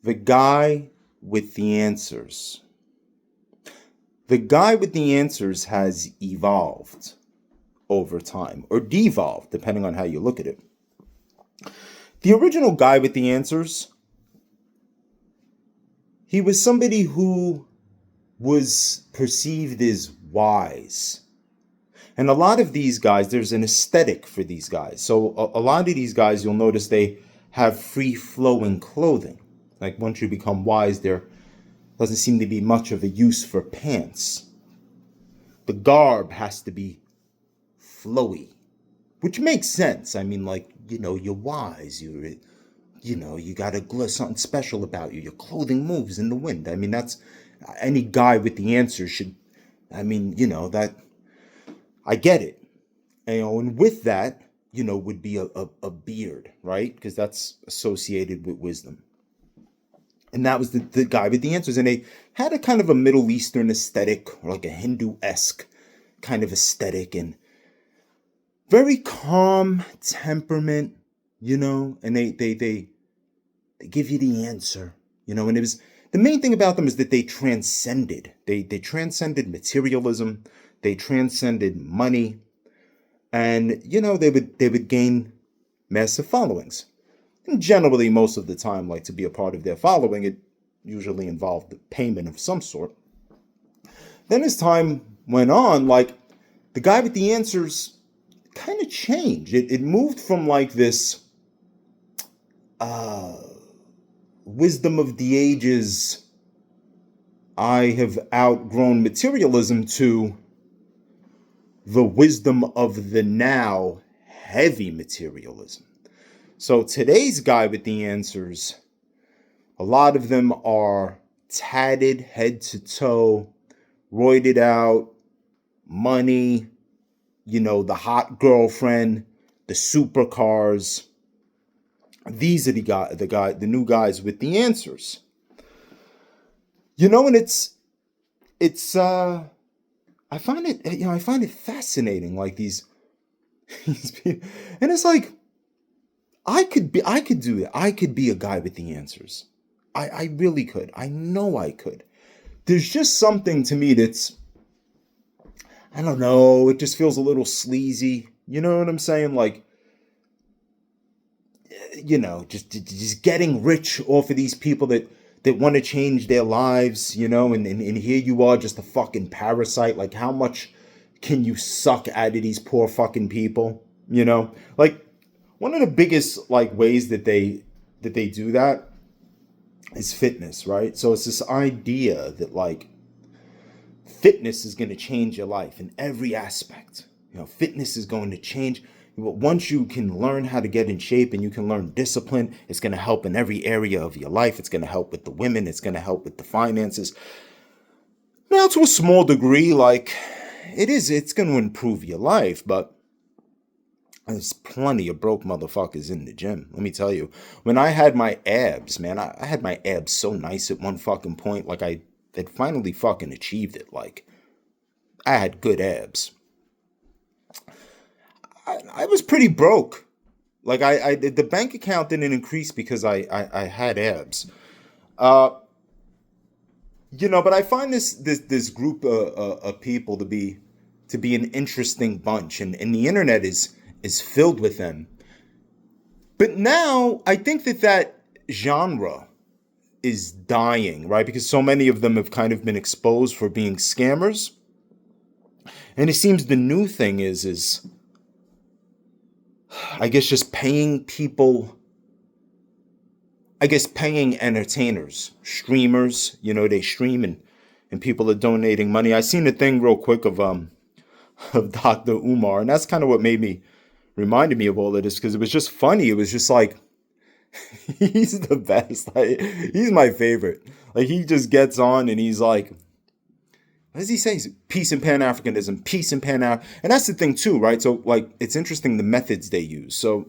The guy with the answers. The guy with the answers has evolved over time, or devolved, depending on how you look at it. The original guy with the answers, he was somebody who was perceived as wise. And a lot of these guys, there's an aesthetic for these guys. So a lot of these guys, you'll notice they have free-flowing clothing. Like once you become wise, there doesn't seem to be much of a use for pants. The garb has to be flowy, which makes sense. I mean, like, you're wise. You got something special about you. Your clothing moves in the wind. I mean, that's any guy with the answer should. I mean, that I get it. And with that, would be a beard, right? Because that's associated with wisdom. And that was the guy with the answers. And they had a kind of a Middle Eastern aesthetic, or like a Hindu-esque kind of aesthetic, and very calm temperament, and they give you the answer, and it was the main thing about them is that they transcended. They transcended materialism, they transcended money, and they would gain massive followings. And generally, most of the time, like to be a part of their following, it usually involved the payment of some sort. Then as time went on, like the guy with the answers kind of changed. It moved from like this wisdom of the ages, I have outgrown materialism, to the wisdom of the now, heavy materialism. So today's guy with the answers, a lot of them are tatted head to toe, roided out, money, the hot girlfriend, the supercars. These are the new guys with the answers. And I find it fascinating, like these people, and it's like I could do it. I could be a guy with the answers. I really could. I know I could. There's just something to me that's, I don't know, it just feels a little sleazy. You know what I'm saying? Like, just getting rich off of these people that want to change their lives, and here you are, just a fucking parasite. Like, how much can you suck out of these poor fucking people? Like, one of the biggest like ways that they do that is fitness, right? So it's this idea that like fitness is going to change your life in every aspect. Fitness is going to change. Once you can learn how to get in shape and you can learn discipline, it's going to help in every area of your life. It's going to help with the women. It's going to help with the finances. Now, to a small degree, like it's going to improve your life, but there's plenty of broke motherfuckers in the gym. Let me tell you, when I had my abs, man, I had my abs so nice at one fucking point. Like I had finally fucking achieved it. Like I had good abs. I was pretty broke. Like the bank account didn't increase because I had abs. But I find this group of people to be an interesting bunch, and the internet is filled with them. But now I think that genre is dying, right? Because so many of them have kind of been exposed for being scammers. And it seems the new thing is I guess just paying people, I guess paying entertainers, streamers, they stream and people are donating money. I seen a thing real quick of Dr. Umar, and that's kind of what reminded me of all of this, because it was just funny. It was just like, he's the best. Like, he's my favorite. Like, he just gets on and he's like, what does he say? Peace and Pan-Africanism, peace and Pan-Africanism. And that's the thing too, right? So like, it's interesting the methods they use. So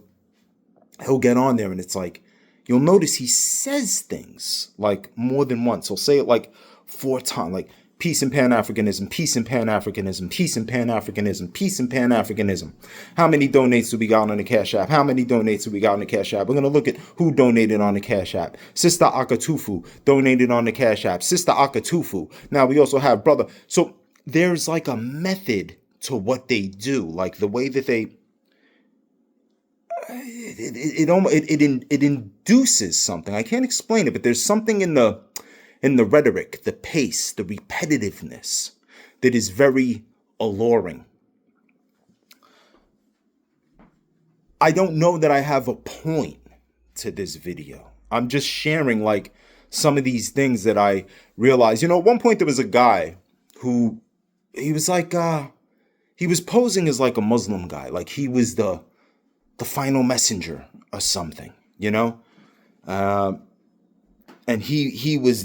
he'll get on there and it's like, you'll notice he says things like more than once. He'll say it like 4 times, like Peace and Pan-Africanism, peace and Pan-Africanism, peace and Pan-Africanism, peace and Pan-Africanism. How many donates do we got on the Cash App? How many donates do we got on the Cash App? We're going to look at who donated on the Cash App. Sister Akatufu donated on the Cash App. Sister Akatufu. Now we also have brother. So there's like a method to what they do, like the way that they it induces something. I can't explain it, but there's something in the rhetoric, the pace, the repetitiveness that is very alluring. I don't know that I have a point to this video. I'm just sharing like some of these things that I realized. You know, at one point there was a guy who he was like he was posing as like a Muslim guy, like he was the final messenger or something, you know? And he was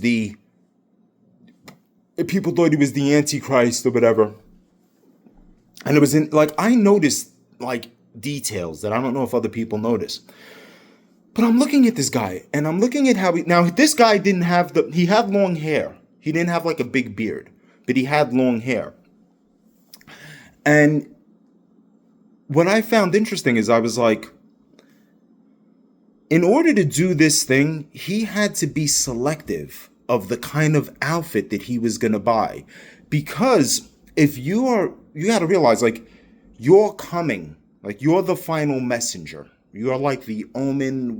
people thought he was the Antichrist or whatever. And it was like, I noticed like details that I don't know if other people notice. But I'm looking at this guy and I'm looking at how now this guy didn't have he had long hair. He didn't have like a big beard, but he had long hair. And what I found interesting is I was like, in order to do this thing, he had to be selective of the kind of outfit that he was going to buy. Because if you got to realize, like, you're coming, like, you're the final messenger. You're like the omen,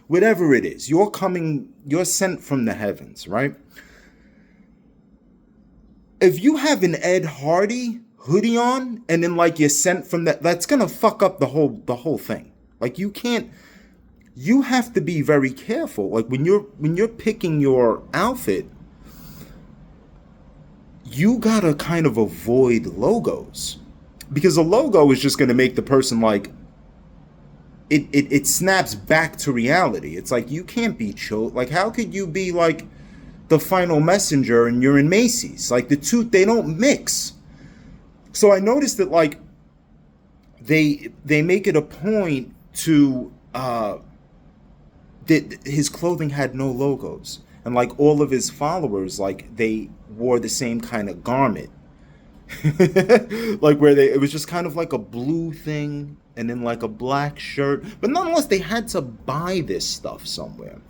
whatever it is. You're coming, you're sent from the heavens, right? If you have an Ed Hardy hoodie on and then like you're sent from that's going to fuck up the whole thing. Like you have to be very careful. Like when you're picking your outfit, you gotta kind of avoid logos, because a logo is just gonna make the person like it snaps back to reality. It's like, you can't be chill. Like, how could you be like the final messenger and you're in Macy's? Like, the two, they don't mix. So I noticed that like they make it a point to that his clothing had no logos, and like all of his followers, like they wore the same kind of garment. Like where it was just kind of like a blue thing and then like a black shirt, but nonetheless they had to buy this stuff somewhere,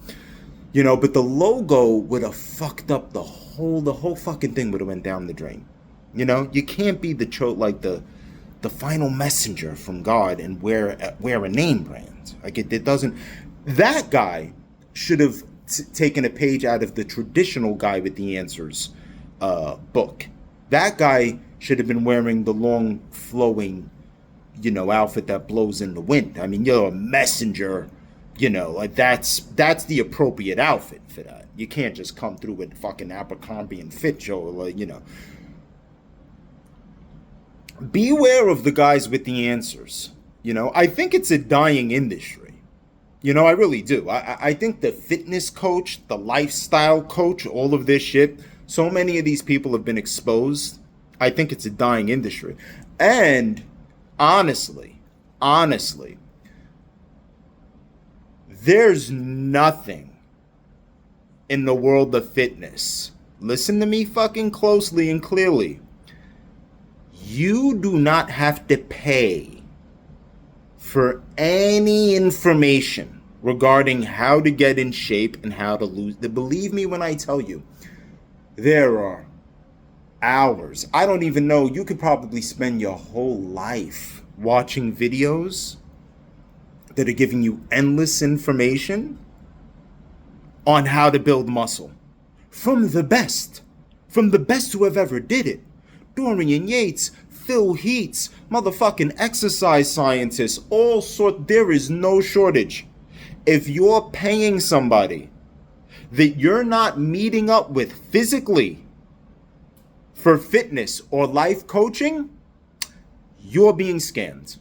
you know. But the logo would have fucked up the whole fucking thing would have went down the drain. You know, you can't be the final messenger from God and wear a name brand. Like it doesn't. That guy should have taken a page out of the traditional Guy with the Answers book. That guy should have been wearing the long flowing, you know, outfit that blows in the wind. I mean, you're a messenger, you know, like that's the appropriate outfit for that. You can't just come through with fucking Abercrombie and Fitch or like, you know. Beware of the Guys with the Answers. You know, I think it's a dying industry. You know, I really do. I think the fitness coach, the lifestyle coach, all of this shit, so many of these people have been exposed. I think it's a dying industry. And honestly, there's nothing in the world of fitness. Listen to me fucking closely and clearly. You do not have to pay for any information regarding how to get in shape and how to lose. Believe me when I tell you, there are hours. I don't even know. You could probably spend your whole life watching videos that are giving you endless information on how to build muscle from the best who have ever did it. Dorian Yates, Phil Heath, motherfucking exercise scientists, all sort. There is no shortage. If you're paying somebody that you're not meeting up with physically for fitness or life coaching, you're being scammed.